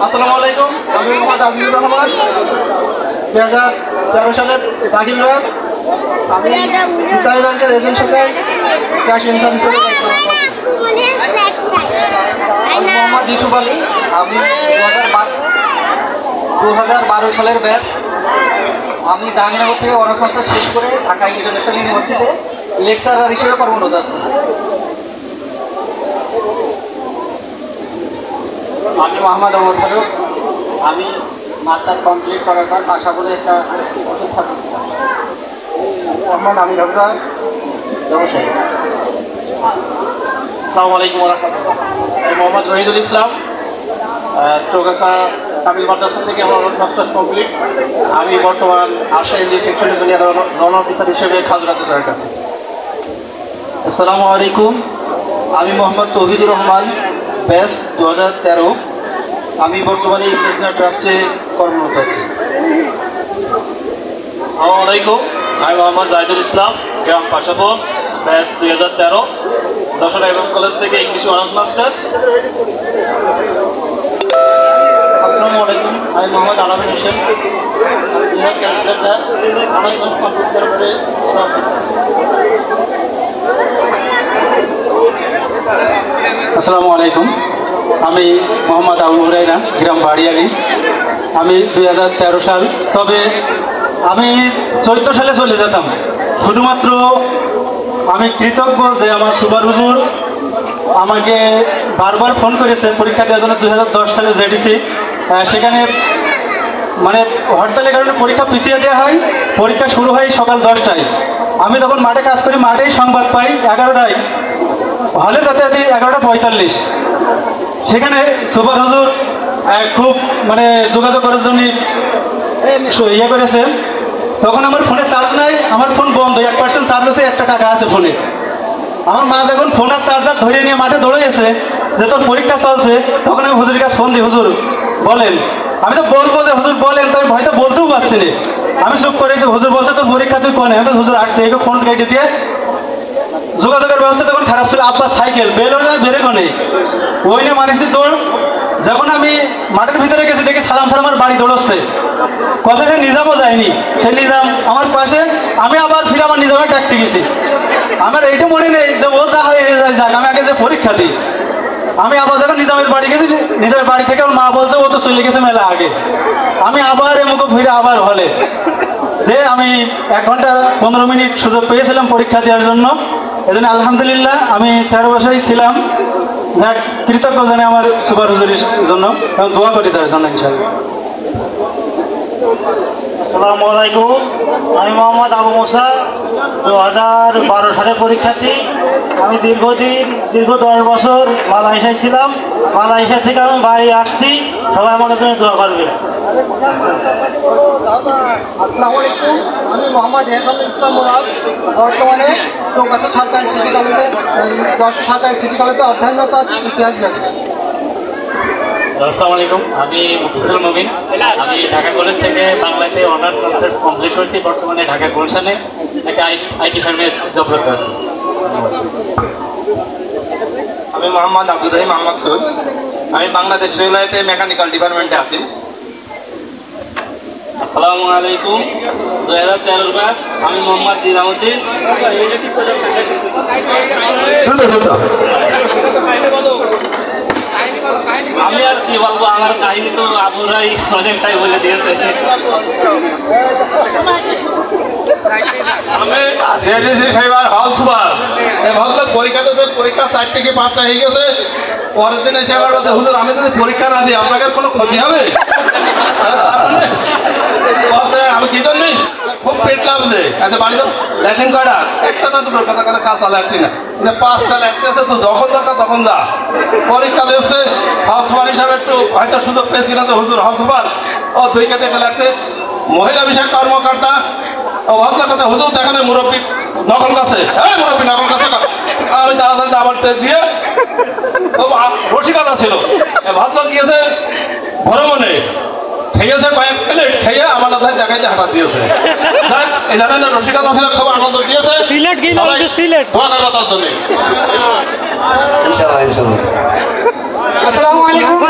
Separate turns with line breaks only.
আসসালামু আলাইকুম, আমি মোহাম্মদ আজিজুর রহমান, 2013 সালের দাখিল ব্যাচ। আমি ইসলামী ব্যাংকের এজেন্ট সাথে ক্যাশ ইনসার্জ হিসেবে মোহাম্মদ ইউসুফ আলী। আমি 2012 সালের ব্যাচ। আমি জাহাঙ্গীরনগর থেকে অনার্স মাস্টার্স শেষ করে ঢাকা ইন্টারন্যাশনাল ইউনিভার্সিটিতে লেকচারার হিসেবে কর্মরত আছি।
আমি মোহাম্মদ ওমর ফারুক। আমি মাস্টার্স কমপ্লিট করার পর আশাপুরে একটা ওষুধ ছাত্র ছিলাম।
মোহাম্মদ আমির হামজা, ব্যবসায়ী। আসসালামু আলাইকুম ওয়া রাহমাতুল্লাহ। আমি মোহাম্মদ রহিদুল ইসলাম, চৌগাছা কামিল মাদ্রাসা থেকে আমার মাস্টার্স কমপ্লিট। আমি বর্তমান আশা এনজি সেকশন ইঞ্জিনিয়ার নন অফিসার হিসেবে খাজুরাতে জয়েন আছি। আসসালামু আলাইকুম, আমি মোহাম্মদ তৌহিদুর রহমান, ব্যাচ 2013। আমি বর্তমানে ইংলিশনার ট্রাস্টে কর্মরত আছি।
আসসালামু আলাইকুম, আমি মোহাম্মদ জাহিদুল ইসলাম, গ্রাম পাশাপুর, ব্যাচ 2013, দশরা এবং কলেজ থেকে ইংলিশ অনার্স মাস্টার্স।
আসসালামু আলাইকুম, আমি মোহাম্মদ আলামিন হোসেন,
আসসালামু আলাইকুম, আমি মোহাম্মদ আবু হুরাইরা, গ্রাম বাড়িয়ালি। আমি 2013 সাল, তবে আমি 14 সালে চলে যেতাম। শুধুমাত্র আমি কৃতজ্ঞ যে আমার সুপার হুজুর আমাকে বারবার ফোন করেছে পরীক্ষা দেওয়ার জন্য। 2010 সালে জেডিসি, সেখানে মানে হরতালের কারণে পরীক্ষা পিছিয়ে দেওয়া হয়। পরীক্ষা শুরু হয় সকাল 10টায়। আমি তখন মাঠে কাজ করি, মাঠেই সংবাদ পাই 11টায়, হলে যাতে 11:45। সেখানে সুপার হুজুর খুব মানে যোগাযোগ করার জন্য ইয়ে করেছে। তখন আমার ফোনে চার্জ নাই, আমার ফোন বন্ধ, 1% চার্জ আছে, 1 টাকা আছে ফোনে। আমার মা যখন ফোন আর চার্জার ধরে নিয়ে মাঠে দৌড়েছে যে তোর পরীক্ষা চলছে, তখন আমি হুজুরের কাছে ফোন দিই, হুজুর বলেন। আমি তো বলবো যে হুজুর বলেন, তো আমি ভয়তো বলতেও পারছি না। আমি চুপ করেছি, হুজুর বলছে তোর পরীক্ষা তুই কোনে? আমি হুজুর আসছে, এই ফোন কেটে দিয়ে। যোগাযোগের ব্যবস্থা তখন খারাপ ছিল, আব্বা সাইকেল বেরো না বেরে কোনে, ওই নিয়ে মানিসি দৌড়। যখন আমি মাঠের ভিতরে গেছি দেখি সালাম আমার বাড়ি দৌড়চ্ছে। কথা সে নিজামও যায়নি, সে নিজাম আমার পাশে। আমি আবার ফিরে আমার নিজামে ডাকতে গেছি। আমার এইটা মনে নেই যে ও যা হয়ে যায় যাক, আমি আগে যে পরীক্ষা দিই। আমি আবার যখন নিজামের বাড়ি গেছি, নিজামের বাড়ি থেকে ওর মা বলছে ও তো চলে গেছে মেলা আগে। আমি আবার এমুখো ফিরে আবার হলে যে আমি 1 ঘন্টা 15 মিনিট সুযোগ পেয়েছিলাম পরীক্ষা দেওয়ার জন্য। এজন্য আলহামদুলিল্লাহ আমি 13 বছরই ছিলাম। যাক, কৃতজ্ঞ জানি আমার সুপার হুজুরের জন্য এবং দোয়া করি তার জন্য ইনশাআল্লাহ।
আসসালামু আলাইকুম, আমি মোহাম্মদ আবু মুসা, 2012 সালের পরীক্ষার্থী। আমি দীর্ঘ 10 বছর মালয়েশিয়ায় ছিলাম। মালয়েশিয়া থেকে আমি বাড়ি আসছি, সবাই আমাদের জন্য দোয়া করবে।
আসসালামু আলাইকুম, আমি মোহাম্মদ এহসানুল ইসলাম মুরাদ, বর্তমানে চৌগাছা সরকারি সিটি কলেজে 10 সরকারি সিটি কলেজে অধ্যয়নরত আছি ইতিহাস বিভাগে।
আসসালামু আলাইকুম, আমি মুফসিদুল মুবিন। আমি ঢাকা কলেজ থেকে বাংলাতে অনার্স মাস্টার্স কমপ্লিট করেছি। বর্তমানে ঢাকা গুলশানে একটা আইটি ফার্মে জবরত আছি।
আমি মোহাম্মদ আব্দুর রহিম মাকসুদ। আমি বাংলাদেশ রেলওয়েতে মেকানিক্যাল ডিপার্টমেন্টে আছি।
আসসালামু আলাইকুম, 2013 ব্যাচ। আমি মোহাম্মদ জিলামুদ্দিন। আমি আর কি বলবো, আমার কাহিনী তো আবুরাই অনেকটাই বলে দিয়েছে।
আমি জেডিসি সাহেবার হল সুপার। ভদ্রলোক পরীক্ষা দিয়েছে, পরীক্ষা 4টে কি 5টা হয়ে গেছে। পরের দিন এসে আবার বলছে হুজুর আমি যদি পরীক্ষা না দিই আপনাদের কোনো ক্ষতি হবে? আমি কি জন্য খুব পেট লাগছে, বাড়িতে ল্যাট্রিন কয়টা? একটা না দুটো, কথা কথা কাঁচা ল্যাট্রিন, 5টা ল্যাট্রিন আছে, তো যখন দরকার তখন যা। পরীক্ষা দিচ্ছে, হল সুপার হিসাবে একটু হয়তো সুযোগ পেয়েছি কিনা, তো হুজুর হল সুপার ও 2 কেতে একটা লাগছে। মহিলা বিষয়ক কর্মকর্তা ও ভদ্র কথা হুজুর দেখানে মুরব্বী নকল কাছে, এই মুরব্বী নকল কাছে। আমি তাড়াতাড়ি আবার দিয়ে রসিকতা ছিল। ভদ্র গিয়েছে ভ্রমণে, খেয়েছে কয়েক প্লেট, খেয়ে আমার মাথায় দেখাইতে হঠাৎ দিয়েছে। এই জানেন রসিকতা ছিল, খুব আনন্দ দিয়েছে। সিলেট কথার জন্য
আসসালামু আলাইকুম।